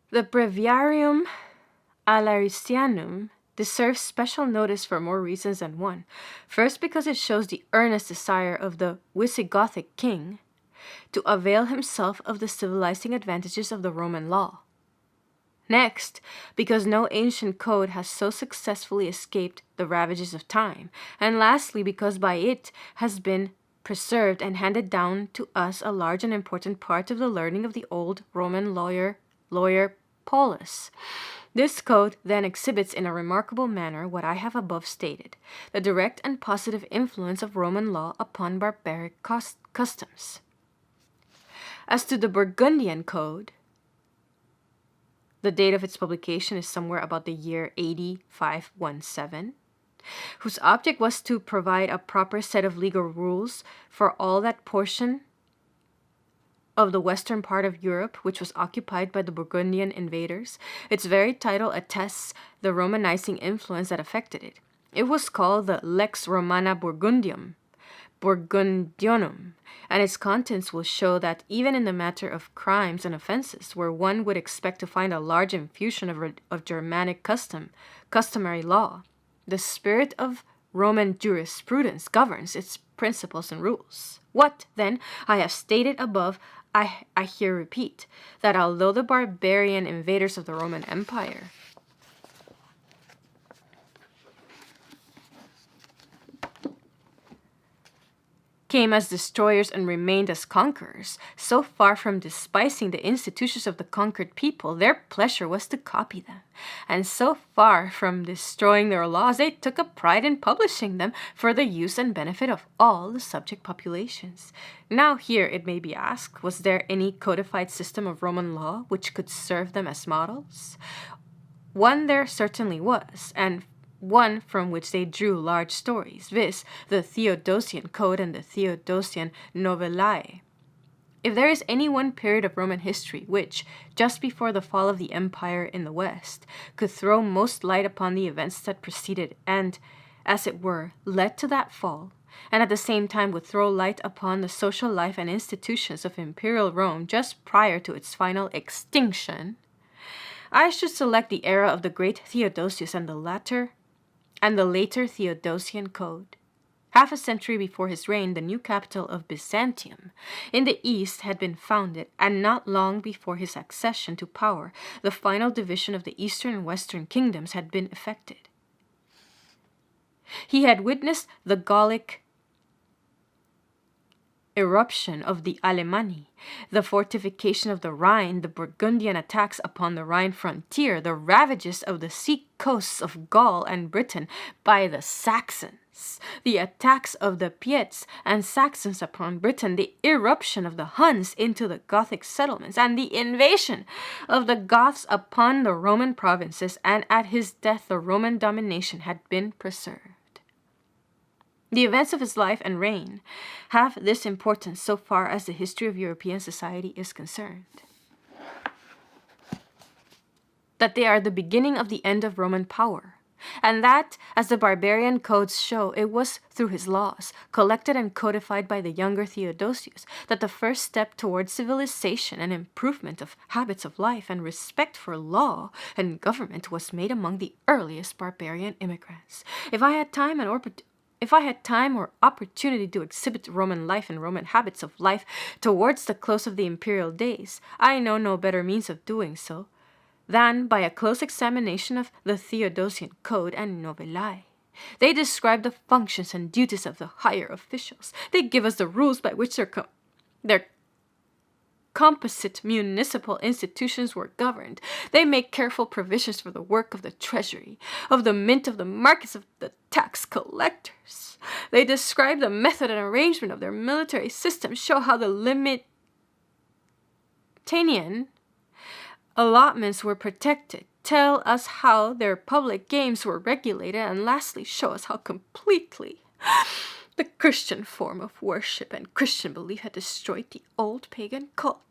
The Breviarium Alaristianum deserves special notice for more reasons than one. First, because it shows the earnest desire of the Visigothic king to avail himself of the civilizing advantages of the Roman law. Next, because no ancient code has so successfully escaped the ravages of time. And lastly, because by it has been preserved and handed down to us a large and important part of the learning of the old Roman lawyer Paulus. This code then exhibits in a remarkable manner what I have above stated, the direct and positive influence of Roman law upon barbaric customs. As to the Burgundian Code, the date of its publication is somewhere about the year 8517, whose object was to provide a proper set of legal rules for all that portion of the western part of Europe which was occupied by the Burgundian invaders. Its very title attests the Romanizing influence that affected it. It was called the Lex Romana Burgundionum, and its contents will show that even in the matter of crimes and offenses, where one would expect to find a large infusion of Germanic customary law, the spirit of Roman jurisprudence governs its principles and rules. What, then, I have stated above, I here repeat, that although the barbarian invaders of the Roman Empire came as destroyers and remained as conquerors, so far from despising the institutions of the conquered people, their pleasure was to copy them. And so far from destroying their laws, they took a pride in publishing them for the use and benefit of all the subject populations. Now here it may be asked, was there any codified system of Roman law which could serve them as models? One there certainly was, and one from which they drew large stories, viz., the Theodosian Code and the Theodosian Novellae. If there is any one period of Roman history which, just before the fall of the empire in the West, could throw most light upon the events that preceded and, as it were, led to that fall, and at the same time would throw light upon the social life and institutions of imperial Rome just prior to its final extinction, I should select the era of the great Theodosius and the later Theodosian Code. Half a century before his reign, the new capital of Byzantium in the east had been founded, and not long before his accession to power, the final division of the eastern and western kingdoms had been effected. He had witnessed the Gallic eruption of the Alemanni, the fortification of the Rhine, the Burgundian attacks upon the Rhine frontier, the ravages of the sea coasts of Gaul and Britain by the Saxons, the attacks of the Piets and Saxons upon Britain, the irruption of the Huns into the Gothic settlements, and the invasion of the Goths upon the Roman provinces, and at his death the Roman domination had been preserved. The events of his life and reign have this importance so far as the history of European society is concerned, that they are the beginning of the end of Roman power, and that, as the barbarian codes show, it was through his laws, collected and codified by the younger Theodosius, that the first step towards civilization and improvement of habits of life and respect for law and government was made among the earliest barbarian immigrants. If I had time or opportunity to exhibit Roman life and Roman habits of life towards the close of the imperial days, I know no better means of doing so than by a close examination of the Theodosian Code and Novellae. They describe the functions and duties of the higher officials. They give us the rules by which their composite municipal institutions were governed. They make careful provisions for the work of the treasury, of the mint, of the markets, of the tax collectors. They describe the method and arrangement of their military system, show how the limitanian allotments were protected, tell us how their public games were regulated, and lastly show us how completely the Christian form of worship and Christian belief had destroyed the old pagan cult.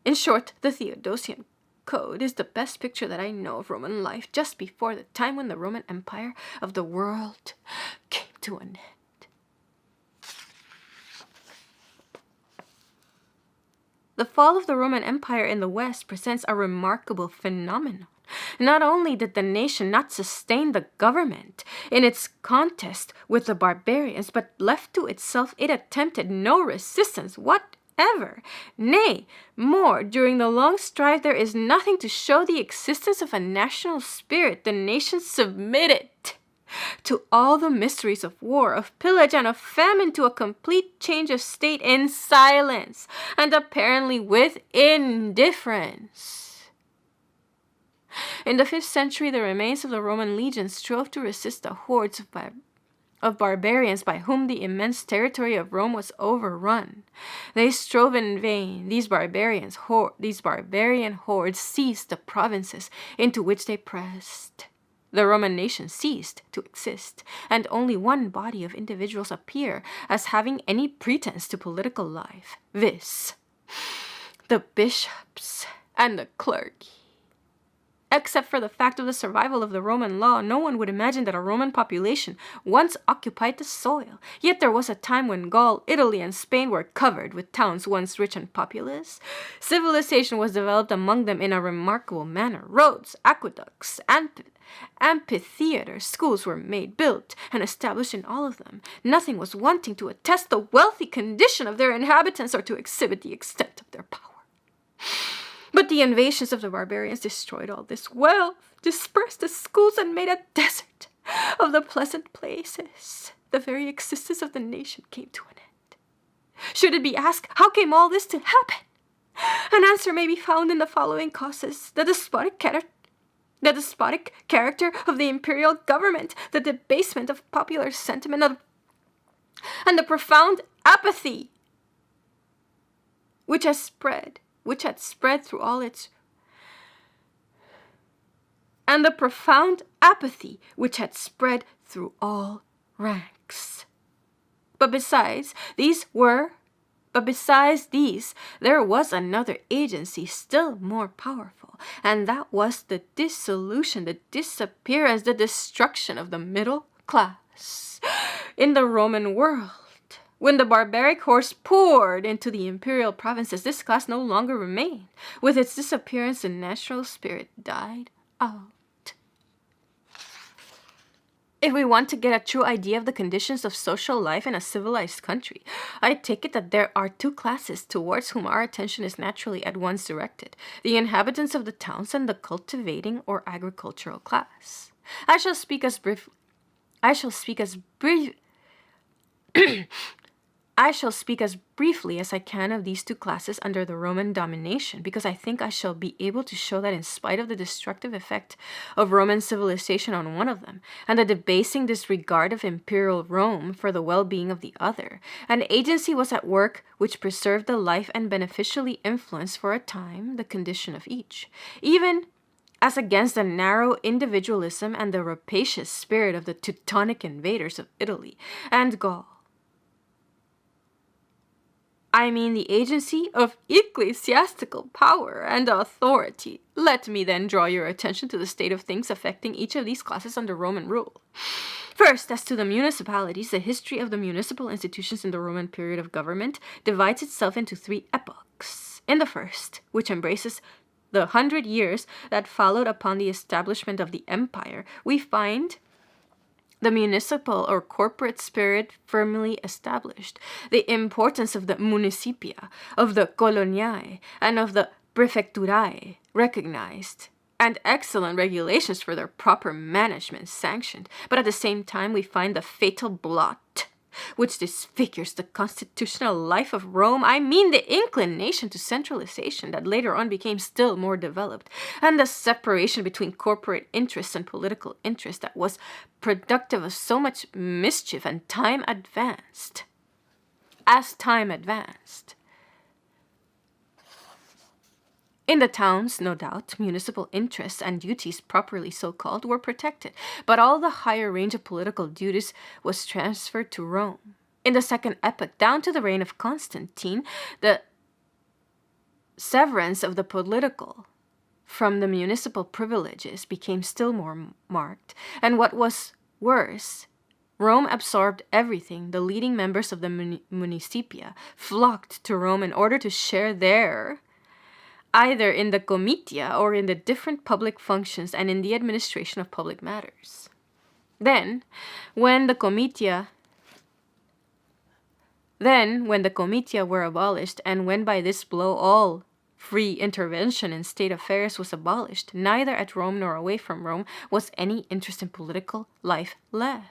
In short, the Theodosian Code is the best picture that I know of Roman life just before the time when the Roman Empire of the world came to an end. the fall of the Roman Empire in the West presents a remarkable phenomenon. Not only did the nation not sustain the government in its contest with the barbarians, but left to itself, it attempted no resistance whatever. Nay, more, during the long strife there is nothing to show the existence of a national spirit. The nation submitted to all the mysteries of war, of pillage, and of famine, to a complete change of state in silence, and apparently with indifference. In the 5th century, the remains of the Roman legions strove to resist the hordes of barbarians by whom the immense territory of Rome was overrun. They strove in vain. These barbarian hordes seized the provinces into which they pressed. The Roman nation ceased to exist, and only one body of individuals appear as having any pretense to political life, viz., the bishops and the clergy. Except for the fact of the survival of the Roman law, no one would imagine that a Roman population once occupied the soil. Yet there was a time when Gaul, Italy, and Spain were covered with towns once rich and populous. Civilization was developed among them in a remarkable manner. Roads, aqueducts, amphitheaters, schools were built, and established in all of them. Nothing was wanting to attest the wealthy condition of their inhabitants or to exhibit the extent of their power. But the invasions of the barbarians destroyed all this wealth, dispersed the schools, and made a desert of the pleasant places. The very existence of the nation came to an end. Should it be asked, how came all this to happen? An answer may be found in the following causes: the despotic character of the imperial government, the debasement of popular sentiment, and the profound apathy which had spread through all ranks. But besides these, there was another agency still more powerful, and that was the dissolution, the disappearance, the destruction of the middle class in the Roman world. When the barbaric hordes poured into the imperial provinces, this class no longer remained. With its disappearance, the national spirit died out. If we want to get a true idea of the conditions of social life in a civilized country, I take it that there are two classes towards whom our attention is naturally at once directed: the inhabitants of the towns and the cultivating or agricultural class. I shall speak as briefly as I can of these two classes under the Roman domination, because I think I shall be able to show that in spite of the destructive effect of Roman civilization on one of them, and the debasing disregard of imperial Rome for the well-being of the other, an agency was at work which preserved the life and beneficially influenced for a time the condition of each, even as against the narrow individualism and the rapacious spirit of the Teutonic invaders of Italy and Gaul. I mean the agency of ecclesiastical power and authority. Let me then draw your attention to the state of things affecting each of these classes under Roman rule. First, as to the municipalities, the history of the municipal institutions in the Roman period of government divides itself into 3 epochs. In the first, which embraces the 100 years that followed upon the establishment of the empire, we find the municipal or corporate spirit firmly established, the importance of the municipia, of the coloniae, and of the prefecturae recognized, and excellent regulations for their proper management sanctioned. But at the same time, we find the fatal blot which disfigures the constitutional life of Rome. I mean the inclination to centralization that later on became still more developed, and the separation between corporate interests and political interests that was productive of so much mischief as time advanced. In the towns, no doubt, municipal interests and duties, properly so called, were protected, but all the higher range of political duties was transferred to Rome. In the second epoch, down to the reign of Constantine, the severance of the political from the municipal privileges became still more marked, and what was worse, Rome absorbed everything. The leading members of the municipia flocked to Rome in order to share there, either in the comitia or in the different public functions and in the administration of public matters. Then, when the comitia were abolished, and when by this blow all free intervention in state affairs was abolished, neither at Rome nor away from Rome was any interest in political life left.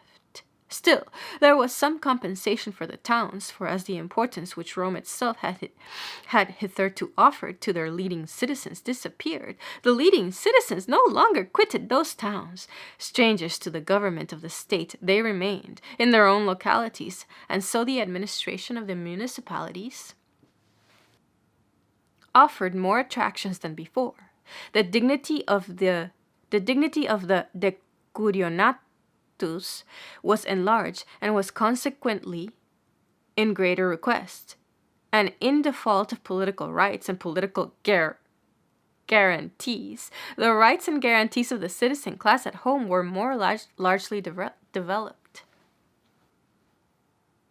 Still, there was some compensation for the towns, for as the importance which Rome itself had hitherto offered to their leading citizens disappeared, the leading citizens no longer quitted those towns. Strangers to the government of the state, they remained in their own localities, and so the administration of the municipalities offered more attractions than before. The dignity of the decurionatus was enlarged and was consequently in greater request. And in default of political rights and political guarantees, the rights and guarantees of the citizen class at home were more largely developed.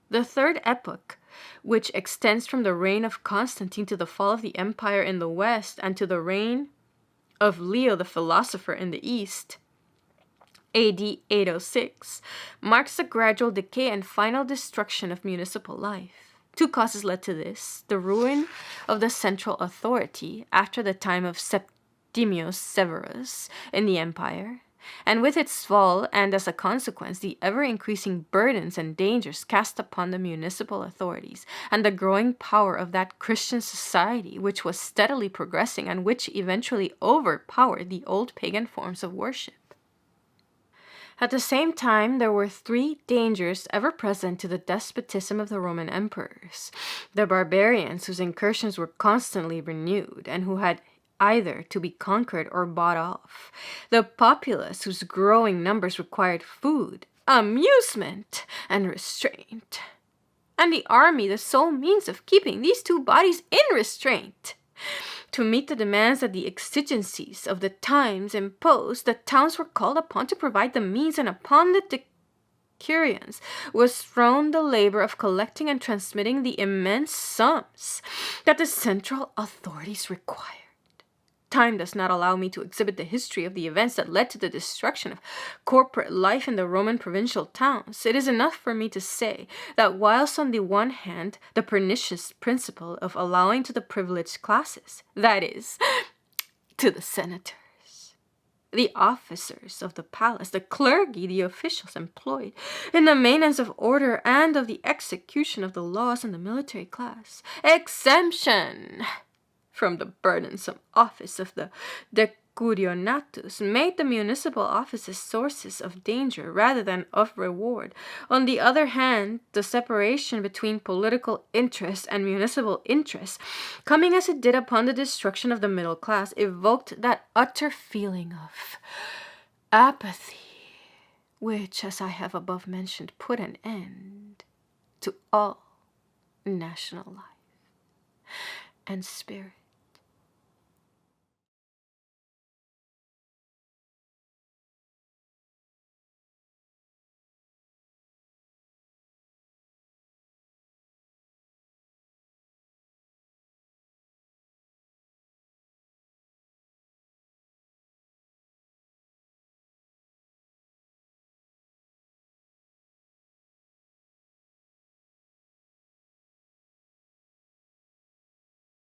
The third epoch, which extends from the reign of Constantine to the fall of the empire in the west and to the reign of Leo the philosopher in the east, AD 806, marks the gradual decay and final destruction of municipal life. Two causes led to this: the ruin of the central authority after the time of Septimius Severus in the empire, and with its fall, and as a consequence, the ever-increasing burdens and dangers cast upon the municipal authorities, and the growing power of that Christian society which was steadily progressing and which eventually overpowered the old pagan forms of worship. At the same time, there were three dangers ever present to the despotism of the Roman emperors: the barbarians, whose incursions were constantly renewed and who had either to be conquered or bought off; the populace, whose growing numbers required food, amusement, and restraint; and the army, the sole means of keeping these two bodies in restraint. To meet the demands that the exigencies of the times imposed, the towns were called upon to provide the means, and upon the decurions was thrown the labor of collecting and transmitting the immense sums that the central authorities required. Time does not allow me to exhibit the history of the events that led to the destruction of corporate life in the Roman provincial towns. It is enough for me to say that whilst on the one hand the pernicious principle of allowing to the privileged classes, that is, to the senators, the officers of the palace, the clergy, the officials employed in the maintenance of order and of the execution of the laws, and the military class, exemption from the burdensome office of the decurionatus, made the municipal offices sources of danger rather than of reward. On the other hand, the separation between political interest and municipal interest, coming as it did upon the destruction of the middle class, evoked that utter feeling of apathy which, as I have above mentioned, put an end to all national life and spirit.